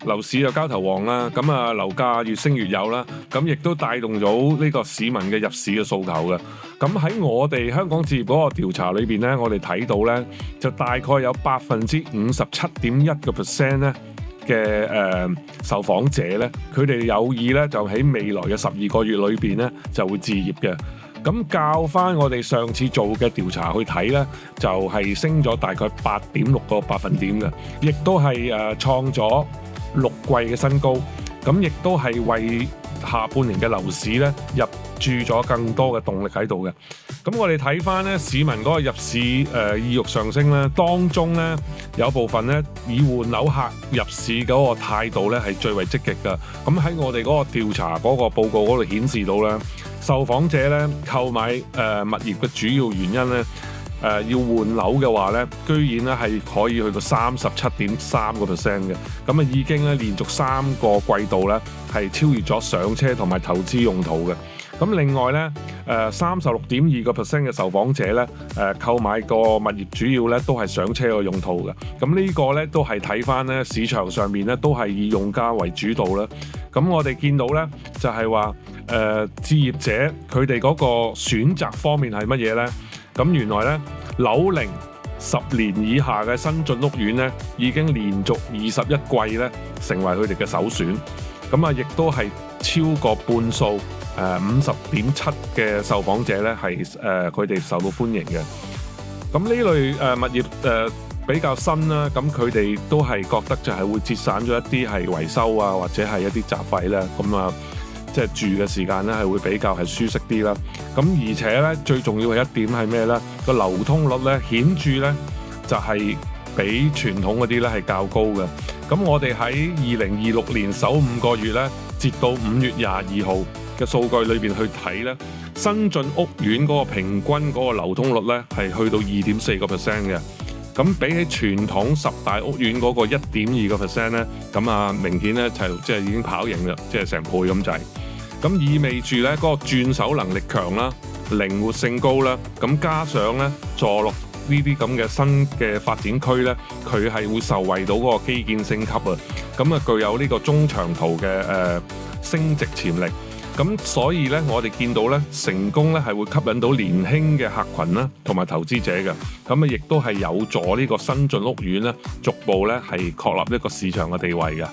樓市又交投旺啦，咁啊樓價越升越有啦，咁亦都帶動咗呢個市民嘅入市嘅訴求嘅。咁喺我哋香港置業嗰個調查裏邊咧，我哋睇到咧就大概有57.1%咧嘅受訪者咧，佢哋有意咧就喺未來嘅12個月裏邊咧就會置業嘅。咁較翻我哋上次做嘅調查去睇咧，就係升咗大概8.6個百分點嘅，亦都係創咗6季嘅新高。咁亦都係為下半年嘅樓市咧入注咗更多嘅動力喺度嘅。咁我哋睇翻咧市民嗰個入市意欲上升咧，當中咧有部分咧以換樓客入市嗰個態度咧係最為積極嘅。咁喺我哋嗰個調查嗰個報告嗰度顯示到咧，受訪者咧購買物業嘅主要原因咧要換樓嘅話咧，居然咧係可以去到37.3%嘅。咁啊已經咧連續3個季度咧係超越咗上車同埋投資用途嘅。咁另外咧，36.2% 嘅受訪者咧，購買個物業主要咧都係上車個用途嘅。咁呢個咧都係睇翻咧市場上面咧都係以用家為主導啦。咁我哋見到咧就係話置業者佢哋嗰個選擇方面係乜嘢咧？咁原來咧樓齡10年以下嘅新進屋苑咧已經連續21季咧成為佢哋嘅首選。咁啊亦都係超過半數。50.7% 嘅受訪者咧係佢哋受到歡迎嘅。咁呢類物業比較新啦，咁佢哋都係覺得就係會節省咗一啲係維修啊或者係一啲雜費啦。咁啊即係住嘅時間咧係會比較係舒適啲啦。咁而且咧最重要嘅一點係咩咧？個流通率咧顯著咧就係比傳統嗰啲咧係較高嘅。咁我哋喺2026年首5個月咧，截到5月22號嘅數據裏邊去睇咧，新進屋苑嗰個平均嗰個流通率咧係去到2.4%嘅。咁比起傳統10大屋苑嗰個1.2%咧，咁啊明顯咧就即係已經跑贏啦，即係成倍咁滯。咁意味住咧嗰個轉手能力強啦，靈活性高啦，咁加上咧坐落呢啲咁嘅新嘅發展區咧，佢係會受惠到嗰個基建升級啊，咁啊具有呢個中長途嘅升值潛力。咁所以咧，我哋見到咧成功咧係會吸引到年輕嘅客群啦，同埋投資者嘅。咁啊，亦都係有助呢個新進屋苑咧逐步咧係確立一個市場嘅地位嘅。